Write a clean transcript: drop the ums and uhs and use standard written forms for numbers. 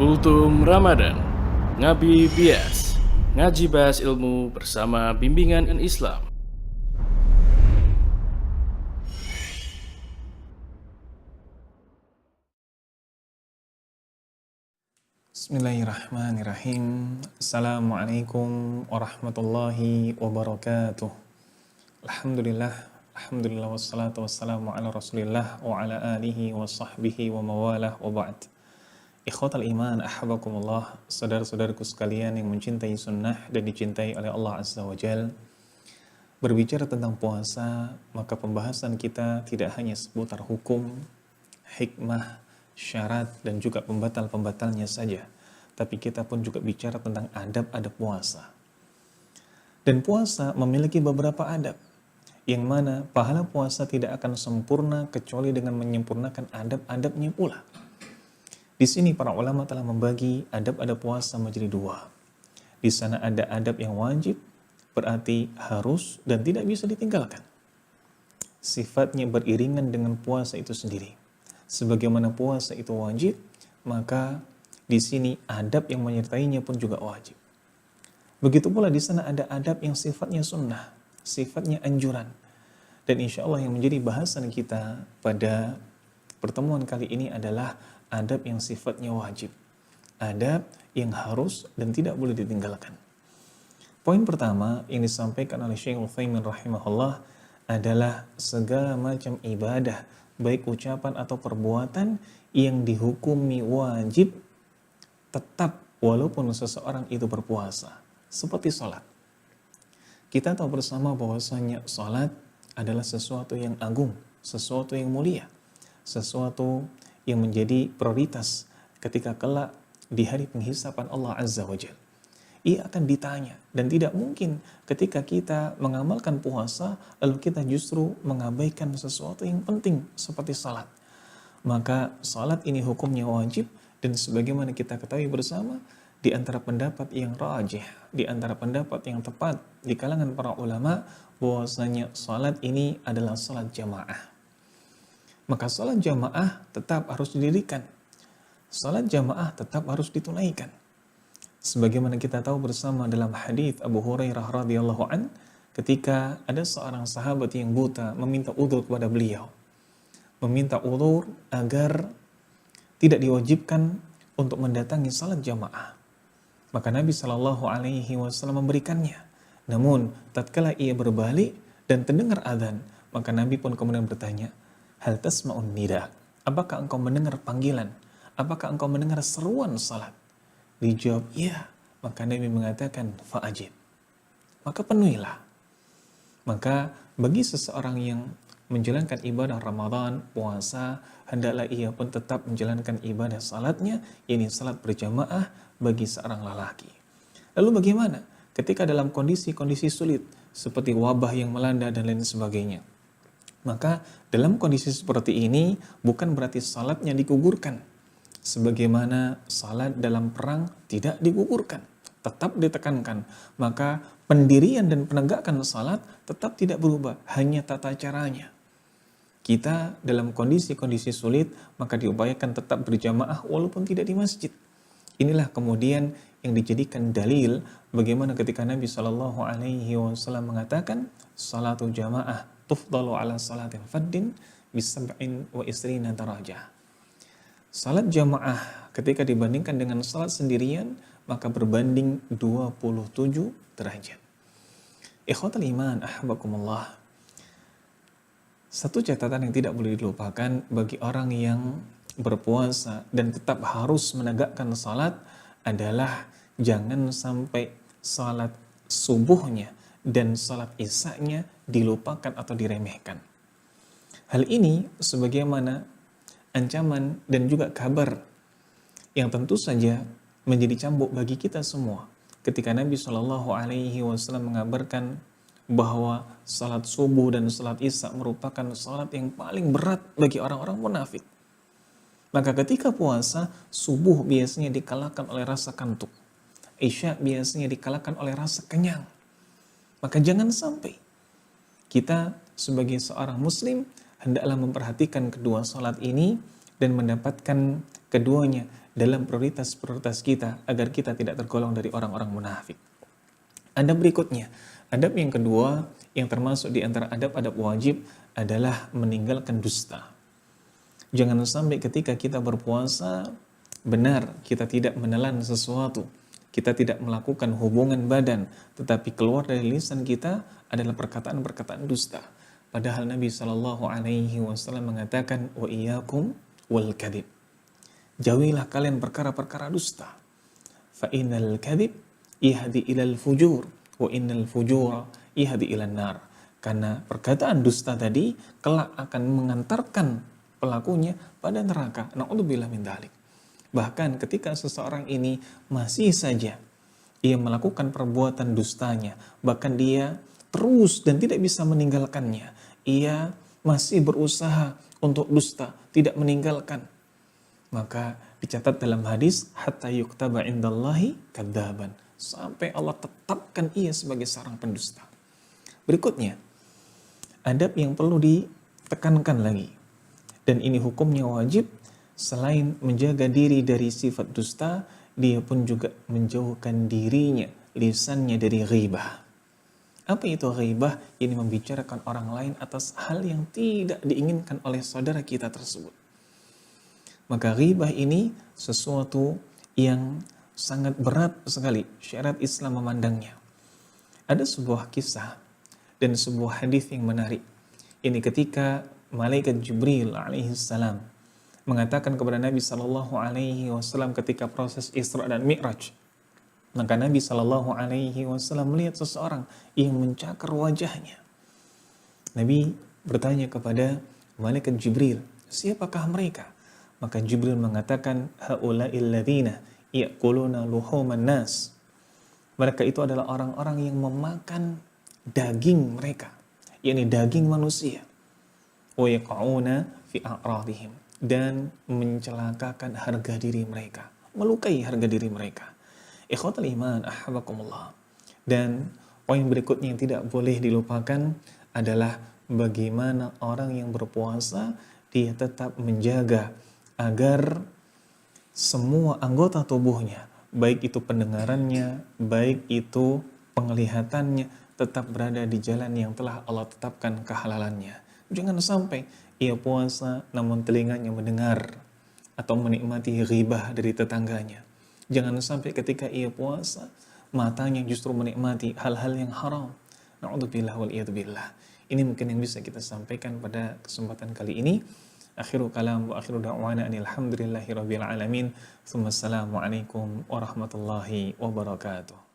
Kultum Ramadan, Ngabi Bias, ngaji bahas ilmu bersama bimbingan Islam. Bismillahirrahmanirrahim. Assalamualaikum warahmatullahi wabarakatuh. Alhamdulillah, alhamdulillah wassalatu wassalamu ala Rasulillah wa ala alihi wa sahbihi wa mawalah wa ba'd. Ikhwatal iman, ahbakumullah, saudara-saudaraku sekalian yang mencintai sunnah dan dicintai oleh Allah Azza wa Jal. Berbicara tentang puasa, maka pembahasan kita tidak hanya seputar hukum, hikmah, syarat, dan juga pembatal-pembatalnya saja. Tapi kita pun juga bicara tentang adab-adab puasa. Dan puasa memiliki beberapa adab, yang mana pahala puasa tidak akan sempurna kecuali dengan menyempurnakan adab-adabnya pula. Di sini para ulama telah membagi adab-adab puasa menjadi dua. Di sana ada adab yang wajib, berarti harus dan tidak bisa ditinggalkan. Sifatnya beriringan dengan puasa itu sendiri. Sebagaimana puasa itu wajib, maka di sini adab yang menyertainya pun juga wajib. Begitu pula di sana ada adab yang sifatnya sunnah, sifatnya anjuran. Dan insya Allah yang menjadi bahasan kita pada pertemuan kali ini adalah adab yang sifatnya wajib. Adab yang harus dan tidak boleh ditinggalkan. Poin pertama yang disampaikan oleh Syekh Utsaimin rahimahullah adalah segala macam ibadah, baik ucapan atau perbuatan yang dihukumi wajib tetap walaupun seseorang itu berpuasa. Seperti sholat. Kita tahu bersama bahwasanya sholat adalah sesuatu yang agung, sesuatu yang mulia, sesuatu yang menjadi prioritas ketika kelak di hari penghisapan Allah Azza wa Jalla. Ia akan ditanya, dan tidak mungkin ketika kita mengamalkan puasa lalu kita justru mengabaikan sesuatu yang penting seperti salat. Maka salat ini hukumnya wajib, dan sebagaimana kita ketahui bersama di antara pendapat yang rajih, di antara pendapat yang tepat di kalangan para ulama bahwasanya salat ini adalah salat jamaah. Maka salat jamaah tetap harus didirikan. Salat jamaah tetap harus ditunaikan. Sebagaimana kita tahu bersama dalam hadis Abu Hurairah radhiyallahu an, ketika ada seorang sahabat yang buta meminta udzur kepada beliau, meminta udzur agar tidak diwajibkan untuk mendatangi salat jamaah. Maka Nabi Shallallahu Alaihi Wasallam memberikannya. Namun tatkala ia berbalik dan terdengar adzan, maka Nabi pun kemudian bertanya, hal tasma'un nida? Apakah engkau mendengar panggilan? Apakah engkau mendengar seruan salat? Dijawab, iya. Maka Nabi mengatakan, fa'ajib. Maka penuhilah. Maka bagi seseorang yang menjalankan ibadah Ramadan, puasa, hendaklah ia pun tetap menjalankan ibadah salatnya, yakni salat berjamaah bagi seorang lelaki. Lalu bagaimana? Ketika dalam kondisi-kondisi sulit, seperti wabah yang melanda dan lain sebagainya. Maka dalam kondisi seperti ini bukan berarti salatnya digugurkan. Sebagaimana salat dalam perang tidak digugurkan, tetap ditekankan. Maka pendirian dan penegakan salat tetap tidak berubah, hanya tata caranya. Kita dalam kondisi-kondisi sulit maka diupayakan tetap berjamaah walaupun tidak di masjid. Inilah kemudian yang dijadikan dalil bagaimana ketika Nabi Shallallahu Alaihi Wasallam mengatakan salatu jamaah tufdalu ala salatin faddin bisab'in wa isrina darajah. Salat jamaah ketika dibandingkan dengan salat sendirian maka berbanding 27 derajat. Ikhwatal iman, ahbakumullah. Satu catatan yang tidak boleh dilupakan bagi orang yang berpuasa dan tetap harus menegakkan salat adalah jangan sampai salat subuhnya dan salat isya-nya dilupakan atau diremehkan. Hal ini sebagaimana ancaman dan juga kabar yang tentu saja menjadi cambuk bagi kita semua. Ketika Nabi Shallallahu Alaihi Wasallam mengabarkan bahwa salat subuh dan salat isya merupakan salat yang paling berat bagi orang-orang munafik. Maka ketika puasa, subuh biasanya dikalahkan oleh rasa kantuk. Isya biasanya dikalahkan oleh rasa kenyang. Maka jangan sampai kita sebagai seorang muslim hendaklah memperhatikan kedua salat ini dan mendapatkan keduanya dalam prioritas-prioritas kita agar kita tidak tergolong dari orang-orang munafik. Adab berikutnya, adab yang kedua yang termasuk di antara adab-adab wajib adalah meninggalkan dusta. Jangan sampai ketika kita berpuasa, benar kita tidak menelan sesuatu, kita tidak melakukan hubungan badan, tetapi keluar dari lisan kita adalah perkataan-perkataan dusta. Padahal Nabi SAW mengatakan, wa iyyakum wal kadhib. Jauhilah kalian perkara-perkara dusta. Fa innal kadhib yahdi ilal fujur, wa innal fujura yahdi ilan nar. Karena perkataan dusta tadi kelak akan mengantarkan pelakunya pada neraka. Na'udzubillah min dzalik. Bahkan ketika seseorang ini masih saja ia melakukan perbuatan dustanya, bahkan dia terus dan tidak bisa meninggalkannya, ia masih berusaha untuk dusta, tidak meninggalkan, maka dicatat dalam hadis, hatta yuktaba indallahi kadzaban, sampai Allah tetapkan ia sebagai seorang pendusta. Berikutnya, adab yang perlu ditekankan lagi, dan ini hukumnya wajib. Selain menjaga diri dari sifat dusta, dia pun juga menjauhkan dirinya, lisannya dari ghibah. Apa itu ghibah? Ini membicarakan orang lain atas hal yang tidak diinginkan oleh saudara kita tersebut. Maka ghibah ini sesuatu yang sangat berat sekali. Syariat Islam memandangnya. Ada sebuah kisah dan sebuah hadis yang menarik. Ini ketika malaikat Jibril alaihissalam mengatakan kepada Nabi SAW ketika proses Isra dan Mi'raj. Maka Nabi SAW melihat seseorang yang mencakar wajahnya. Nabi bertanya kepada malaikat Jibril, siapakah mereka? Maka Jibril mengatakan, haula'il ladzina ya'kuluna luhuman nas. Mereka itu adalah orang-orang yang memakan daging mereka, yakni daging manusia. Wa yaqa'una fi a'radihim, dan mencelakakan harga diri mereka, melukai harga diri mereka. Ikhwatul iman, ahbakumullah. Dan poin berikutnya yang tidak boleh dilupakan adalah bagaimana orang yang berpuasa dia tetap menjaga agar semua anggota tubuhnya, baik itu pendengarannya, baik itu penglihatannya, tetap berada di jalan yang telah Allah tetapkan kehalalannya. Jangan sampai ia puasa namun telinganya mendengar atau menikmati ghibah dari tetangganya. Jangan sampai ketika ia puasa matanya justru menikmati hal-hal yang haram. Na'udzubillah wal iyadzubillah. Ini mungkin yang bisa kita sampaikan pada kesempatan kali ini. Akhiru kalam wa akhiru da'wana alhamdulillahi rabbil alamin. Assalamualaikum warahmatullahi wabarakatuh.